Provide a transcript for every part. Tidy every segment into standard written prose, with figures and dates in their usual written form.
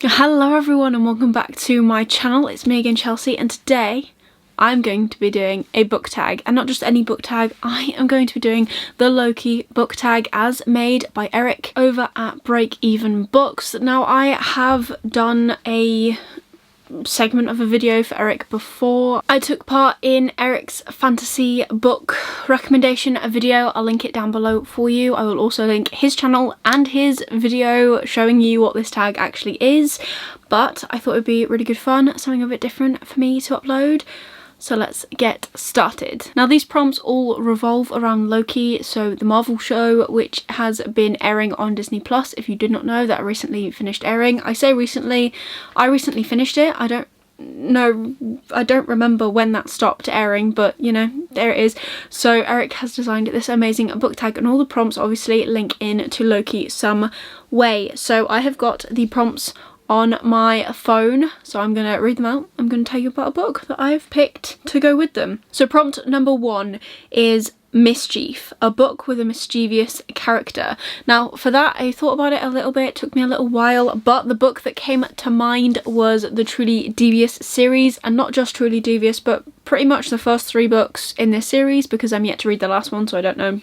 Hello everyone and welcome back to my channel. It's me again, Chelsea, and today I'm going to be doing a book tag, and not just any book tag. I am going to be doing the Loki book tag as made by Eric over at Break Even Books. Now, I have done a segment of a video for Eric before. I took part in Eric's fantasy book recommendation video. I'll link it down below for you. I will also link his channel and his video showing you what this tag actually is, but I thought it would be really good fun, something a bit different for me to upload. So let's get started. Now, these prompts all revolve around Loki, so the Marvel show, which has been airing on Disney Plus. If you did not know, that recently finished airing. I say recently, I recently finished it. I don't remember when that stopped airing, but you know, there it is. So Eric has designed this amazing book tag, and all the prompts obviously link in to Loki some way. So I have got the prompts on my phone, so I'm gonna read them out. I'm gonna tell you about a book that I've picked to go with them. So prompt number 1 is Mischief, a book with a mischievous character. Now, for that, I thought about it a little bit, it took me a little while, but the book that came to mind was the Truly Devious series, and not just Truly Devious, but pretty much the first 3 books in this series, because I'm yet to read the last one, so I don't know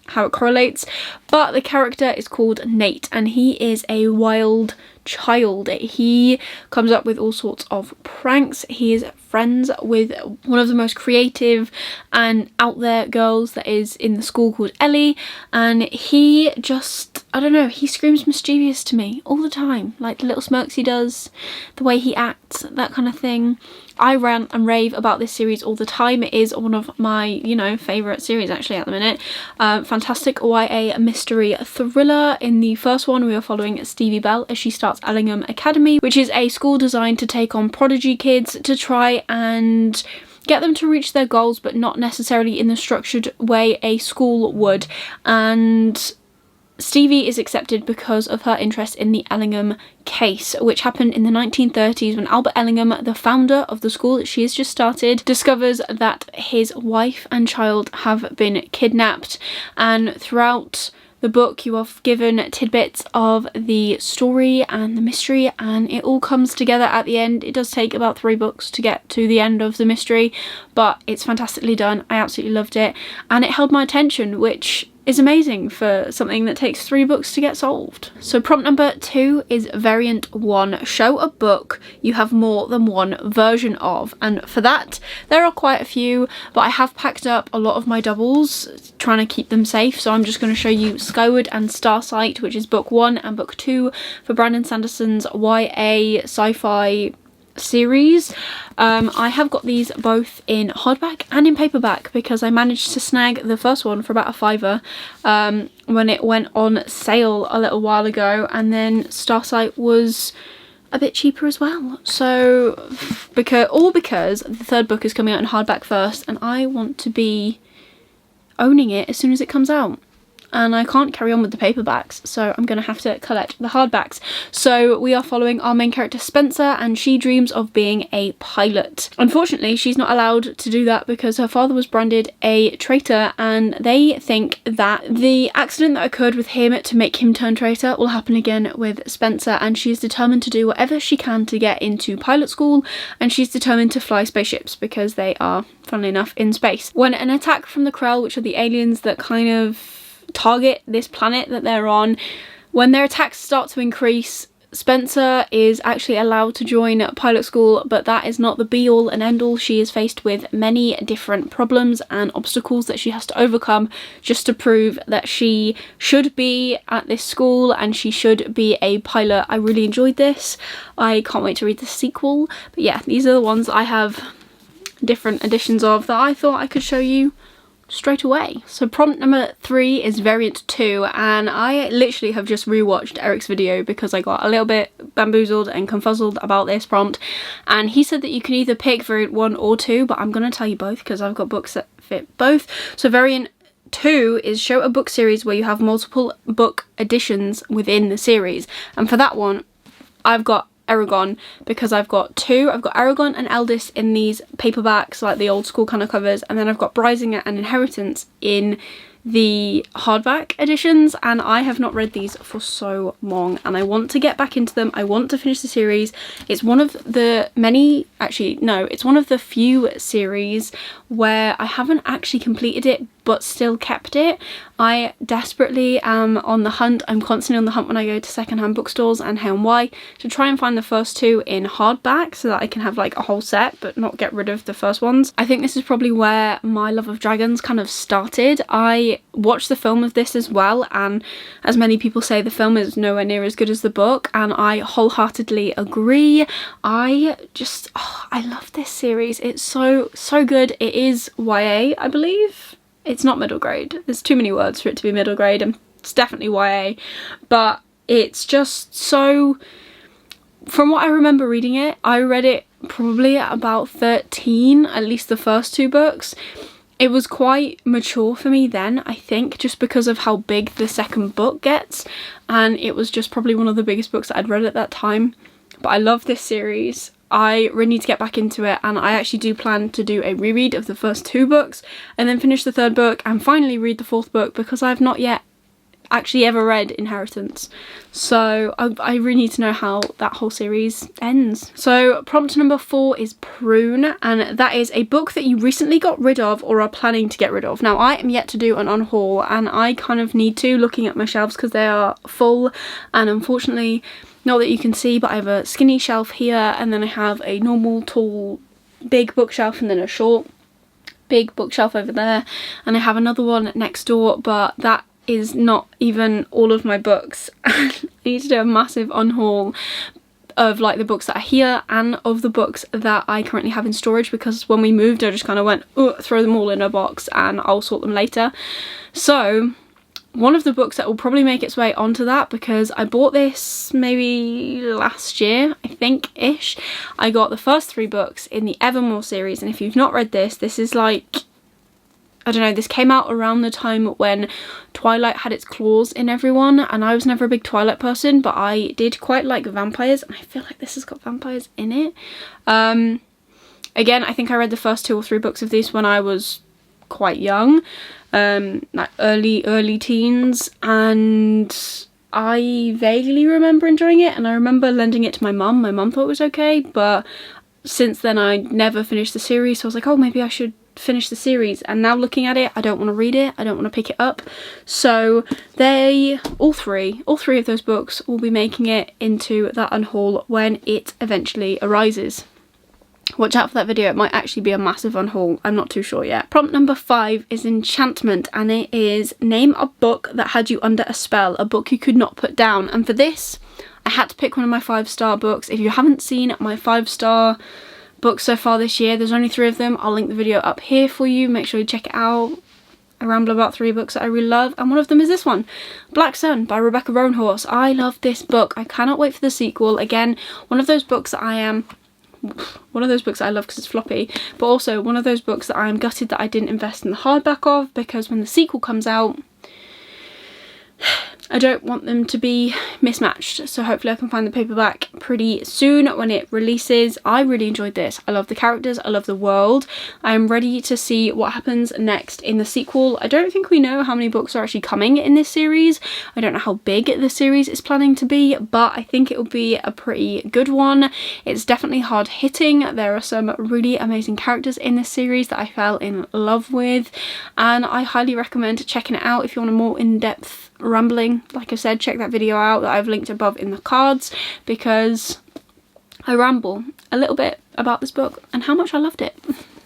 how it correlates. But the character is called Nate, and he is a wild child. He comes up with all sorts of pranks. He is friends with one of the most creative and out there girls that is in the school called Ellie, and he just, I don't know, he screams mischievous to me all the time, like the little smirks he does, the way he acts, that kind of thing. I rant and rave about this series all the time. It is one of my, you know, favourite series actually at the minute. Fantastic YA mystery thriller. In the first one, we are following Stevie Bell as she starts Ellingham Academy, which is a school designed to take on prodigy kids to try and get them to reach their goals, but not necessarily in the structured way a school would. And Stevie is accepted because of her interest in the Ellingham case, which happened in the 1930s when Albert Ellingham, the founder of the school that she has just started, discovers that his wife and child have been kidnapped. And throughout the book, you are given tidbits of the story and the mystery, and it all comes together at the end. It does take about 3 books to get to the end of the mystery, but it's fantastically done. I absolutely loved it, and it held my attention, which is amazing for something that takes 3 books to get solved. So prompt number 2 is variant 1. Show a book you have more than one version of. And for that, there are quite a few, but I have packed up a lot of my doubles, trying to keep them safe. So I'm just going to show you Skyward and Starsight, which is book 1 and book 2 for Brandon Sanderson's YA sci-fi series. I have got these both in hardback and in paperback because I managed to snag the first one for about $5 when it went on sale a little while ago, and then Starsight was a bit cheaper as well. So because the 3rd book is coming out in hardback first, and I want to be owning it as soon as it comes out. And I can't carry on with the paperbacks, so I'm going to have to collect the hardbacks. So we are following our main character Spencer, and she dreams of being a pilot. Unfortunately, she's not allowed to do that because her father was branded a traitor, and they think that the accident that occurred with him to make him turn traitor will happen again with Spencer, and she's determined to do whatever she can to get into pilot school, and she's determined to fly spaceships because they are, funnily enough, in space. When an attack from the Krell, which are the aliens that kind of target this planet that they're on, when their attacks start to increase, Spencer is actually allowed to join pilot school, but that is not the be all and end all. She is faced with many different problems and obstacles that she has to overcome just to prove that she should be at this school and she should be a pilot. I really enjoyed this. I can't wait to read the sequel. But yeah, these are the ones I have different editions of that I thought I could show you straight away. So prompt number 3 is variant 2, and I literally have just rewatched Eric's video because I got a little bit bamboozled and confuzzled about this prompt, and he said that you can either pick variant 1 or 2, but I'm going to tell you both because I've got books that fit both. So variant 2 is show a book series where you have multiple book editions within the series, and for that one I've got Aragon because I've got 2. I've got Aragon and Eldest in these paperbacks, like the old school kind of covers, and then I've got Brisinger and Inheritance in the hardback editions, and I have not read these for so long and I want to get back into them. I want to finish the series. It's one of the many, actually no, it's one of the few series where I haven't actually completed it but still kept it. I desperately am on the hunt. I'm constantly on the hunt when I go to secondhand bookstores and H&Y to try and find the first two in hardback so that I can have like a whole set but not get rid of the first ones. I think this is probably where my love of dragons kind of started. I watched the film of this as well, and as many people say, the film is nowhere near as good as the book, and I wholeheartedly agree. I love this series. It's so good. It is YA, I believe. It's not middle grade. There's too many words for it to be middle grade, and it's definitely YA, but it's just so, from what I remember reading it, I read it probably at about 13, at least the first two books. It was quite mature for me then, I think, just because of how big the second book gets, and it was just probably one of the biggest books that I'd read at that time. But I love this series. I really need to get back into it, and I actually do plan to do a reread of the first two books and then finish the third book and finally read the fourth book, because I've not yet actually ever read Inheritance, so I really need to know how that whole series ends. So prompt number 4 is Prune, and that is a book that you recently got rid of or are planning to get rid of. Now I am yet to do an unhaul, and I kind of need to, looking at my shelves, because they are full, and unfortunately, not that you can see, but I have a skinny shelf here, and then I have a normal tall big bookshelf, and then a short big bookshelf over there, and I have another one next door, but that is not even all of my books. I need to do a massive unhaul of like the books that are here and of the books that I currently have in storage, because when we moved I just kind of went, throw them all in a box and I'll sort them later. So one of the books that will probably make its way onto that, because I bought this maybe last year, I think-ish. I got the first 3 books in the Evermore series, and if you've not read this, this is like, I don't know, this came out around the time when Twilight had its claws in everyone, and I was never a big Twilight person, but I did quite like vampires, and I feel like this has got vampires in it. Again, I think I read the first 2 or 3 books of this when I was quite young, like early teens, and I vaguely remember enjoying it, and I remember lending it to my mum. My mum thought it was okay, but since then I never finished the series, so I was like, oh, maybe I should finish the series. And now looking at it, I don't want to read it, I don't want to pick it up. So all three of those books will be making it into that unhaul when it eventually arises. Watch out for that video, it might actually be a massive unhaul, I'm not too sure yet. Prompt number 5 is Enchantment, and it is name a book that had you under a spell, a book you could not put down. And for this, I had to pick one of my 5-star books. If you haven't seen my 5-star books so far this year, there's only 3 of them. I'll link the video up here for you, make sure you check it out. I ramble about 3 books that I really love, and one of them is this one, Black Sun by Rebecca Roanhorse. I love this book, I cannot wait for the sequel. Again, one of those books that I love because it's floppy, but also one of those books that I am gutted that I didn't invest in the hardback of, because when the sequel comes out, I don't want them to be mismatched, so hopefully I can find the paperback pretty soon when it releases. I really enjoyed this. I love the characters, I love the world. I'm ready to see what happens next in the sequel. I don't think we know how many books are actually coming in this series. I don't know how big the series is planning to be, but I think it will be a pretty good one. It's definitely hard hitting. There are some really amazing characters in this series that I fell in love with, and I highly recommend checking it out if you want a more in-depth rambling. Like I said, check that video out that I've linked above in the cards, because I ramble a little bit about this book and how much I loved it.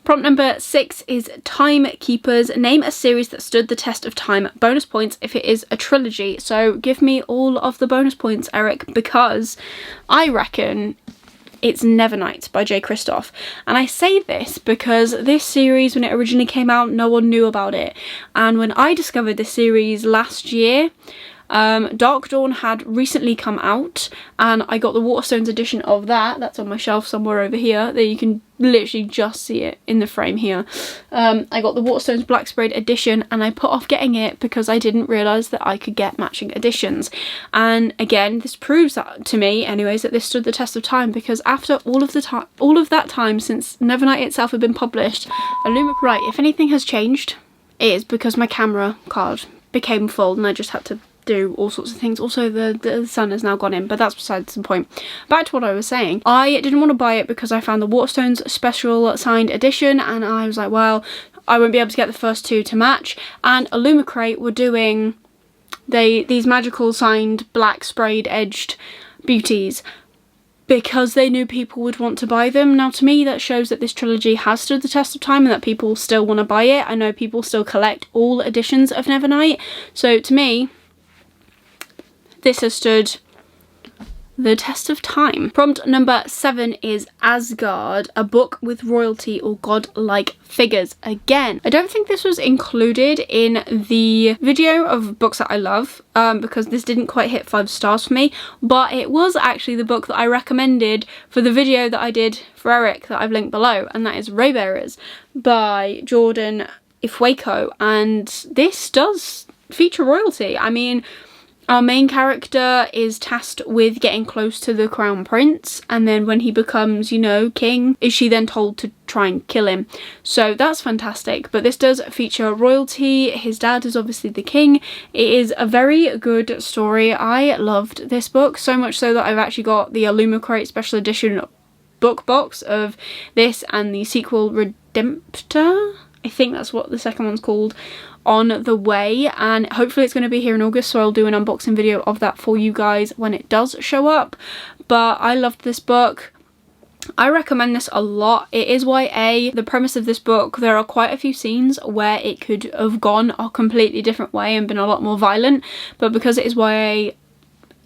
Prompt number 6 is Timekeepers. Name a series that stood the test of time. Bonus points if it is a trilogy. So give me all of the bonus points, Eric, because I reckon it's Nevernight by J. Kristoff. And I say this because this series, when it originally came out, no one knew about it. And when I discovered this series last year, Dark Dawn had recently come out, and I got the Waterstones edition of that. That's on my shelf somewhere over here. There, you can literally just see it in the frame here. I got the Waterstones Black Sprayed edition, and I put off getting it because I didn't realise that I could get matching editions. And again, this proves that to me anyways, that this stood the test of time, because after all of that time since Nevernight itself had been published, right, if anything has changed, is because my camera card became full and I just had to do all sorts of things. Also, the sun has now gone in, but that's besides the point. Back to what I was saying. I didn't want to buy it because I found the Waterstones special signed edition, and I was like, well, I won't be able to get the first two to match. And Illumicrate were doing these magical signed black sprayed edged beauties because they knew people would want to buy them. Now, to me, that shows that this trilogy has stood the test of time and that people still want to buy it. I know people still collect all editions of Nevernight, so to me, this has stood the test of time. Prompt number 7 is Asgard, a book with royalty or godlike figures. Again, I don't think this was included in the video of books that I love, because this didn't quite hit 5 stars for me, but it was actually the book that I recommended for the video that I did for Eric that I've linked below, and that is Raybearers by Jordan Ifweko, and this does feature royalty. I mean, our main character is tasked with getting close to the crown prince, and then when he becomes, you know, king, is she then told to try and kill him. So that's fantastic, but this does feature royalty. His dad is obviously the king. It is a very good story. I loved this book, so much so that I've actually got the Illumicrate special edition book box of this and the sequel Redemptor, I think that's what the second one's called, on the way, and hopefully it's going to be here in August, so I'll do an unboxing video of that for you guys when it does show up. But I loved this book. I recommend this a lot. It is YA. The premise of this book, there are quite a few scenes where it could have gone a completely different way and been a lot more violent, but because it is YA,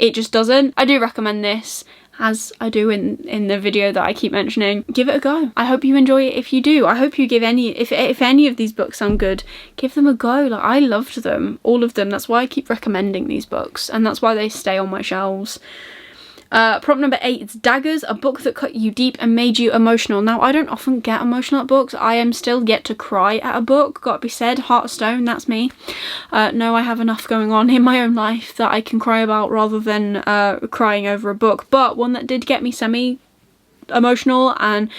it just doesn't. I do recommend this, as I do in the video that I keep mentioning. Give it a go. I hope you enjoy it if you do. I hope you give if any of these books sound good, give them a go. Like, I loved them, all of them. That's why I keep recommending these books, and that's why they stay on my shelves. Prompt number 8 is Daggers, a book that cut you deep and made you emotional. Now, I don't often get emotional at books. I am still yet to cry at a book, gotta be said. Heart of Stone, that's me. No, I have enough going on in my own life that I can cry about rather than crying over a book. But one that did get me semi-emotional, and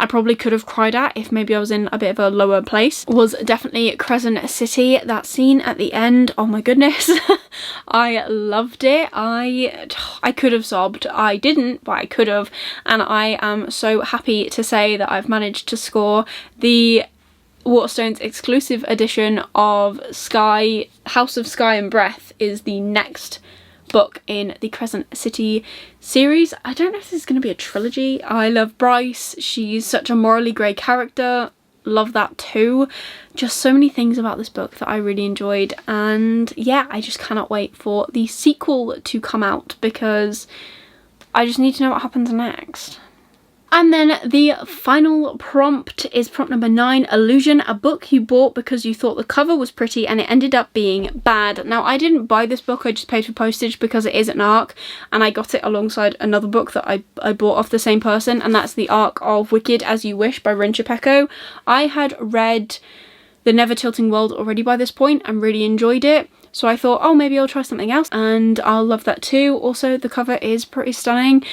I probably could have cried at if maybe I was in a bit of a lower place, was definitely Crescent City. That scene at the end, oh my goodness. I loved it. I could have sobbed. I didn't, but I could have, and I am so happy to say that I've managed to score the Waterstones exclusive edition of House of Sky and Breath is the next book in the Crescent City series. I don't know if this is going to be a trilogy. I love Bryce. She's such a morally grey character. Love that too. Just so many things about this book that I really enjoyed, and yeah, I just cannot wait for the sequel to come out because I just need to know what happens next. And then the final prompt is prompt number 9, Illusion, a book you bought because you thought the cover was pretty and it ended up being bad. Now, I didn't buy this book, I just paid for postage because it is an ARC, and I got it alongside another book that I bought off the same person, and that's the ARC of Wicked As You Wish by Rincha Pecco. I had read The Never Tilting World already by this point and really enjoyed it. So I thought, oh, maybe I'll try something else and I'll love that too. Also, the cover is pretty stunning,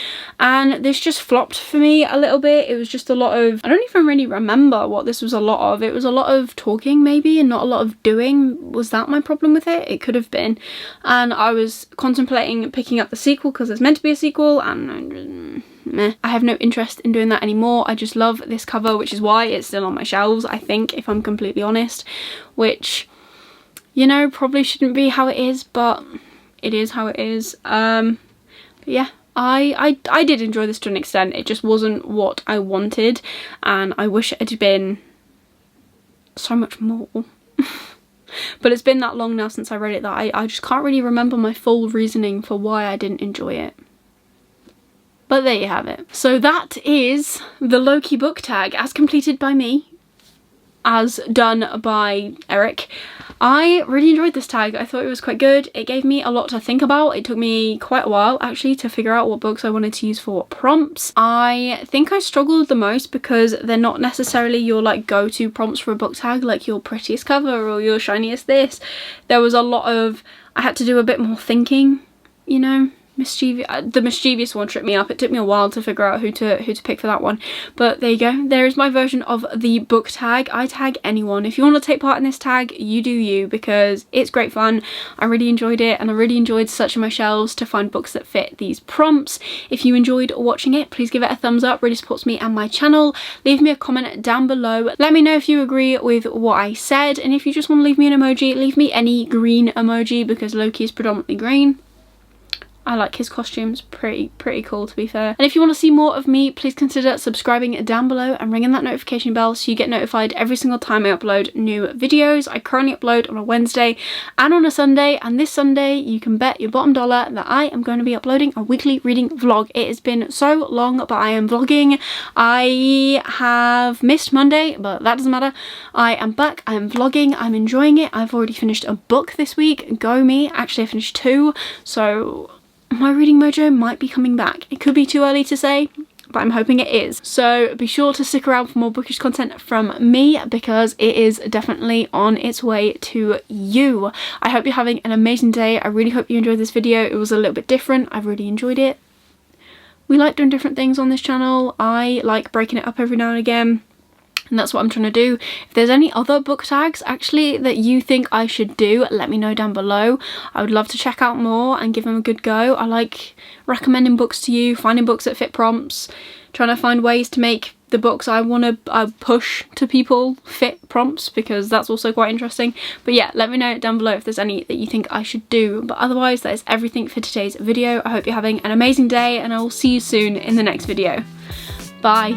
and this just flopped for me a little bit. It was just a lot of, I don't even really remember what this was a lot of. It was a lot of talking maybe and not a lot of doing. Was that my problem with it? It could have been. And I was contemplating picking up the sequel because there's meant to be a sequel, and meh. I have no interest in doing that anymore. I just love this cover, which is why it's still on my shelves, I think, if I'm completely honest, which, you know, probably shouldn't be how it is, but it is how it is. But yeah, I did enjoy this to an extent. It just wasn't what I wanted, and I wish it had been so much more. But it's been that long now since I read it that I just can't really remember my full reasoning for why I didn't enjoy it. But there you have it. So that is the Loki book tag as completed by me, as done by Eric. I really enjoyed this tag. I thought it was quite good. It gave me a lot to think about. It took me quite a while actually to figure out what books I wanted to use for what prompts. I think I struggled the most because they're not necessarily your like go-to prompts for a book tag, like your prettiest cover or your shiniest this. There was a lot of, I had to do a bit more thinking, you know, the mischievous one tripped me up. It took me a while to figure out who to pick for that one, but there you go. There is my version of the book tag. I tag anyone. If you want to take part in this tag, you do you, because it's great fun. I really enjoyed it, and I really enjoyed searching my shelves to find books that fit these prompts. If you enjoyed watching it, please give it a thumbs up. Really supports me and my channel. Leave me a comment down below. Let me know if you agree with what I said, and if you just want to leave me an emoji, leave me any green emoji, because Loki is predominantly green. I like his costumes, pretty cool to be fair. And if you want to see more of me, please consider subscribing down below and ringing that notification bell so you get notified every single time I upload new videos. I currently upload on a Wednesday and on a Sunday, and this Sunday you can bet your bottom dollar that I am going to be uploading a weekly reading vlog. It has been so long, but I am vlogging. I have missed Monday, but that doesn't matter. I am back, I am vlogging, I'm enjoying it. I've already finished a book this week, go me. Actually I finished 2, so my reading mojo might be coming back. It could be too early to say, but I'm hoping it is. So be sure to stick around for more bookish content from me, because it is definitely on its way to you. I hope you're having an amazing day. I really hope you enjoyed this video. It was a little bit different. I've really enjoyed it. We like doing different things on this channel. I like breaking it up every now and again, and that's what I'm trying to do. If there's any other book tags actually that you think I should do, let me know down below. I would love to check out more and give them a good go. I like recommending books to you, finding books that fit prompts, trying to find ways to make the books I want to push to people fit prompts, because that's also quite interesting. But yeah, let me know down below if there's any that you think I should do. But otherwise, that is everything for today's video. I hope you're having an amazing day, and I will see you soon in the next video. Bye.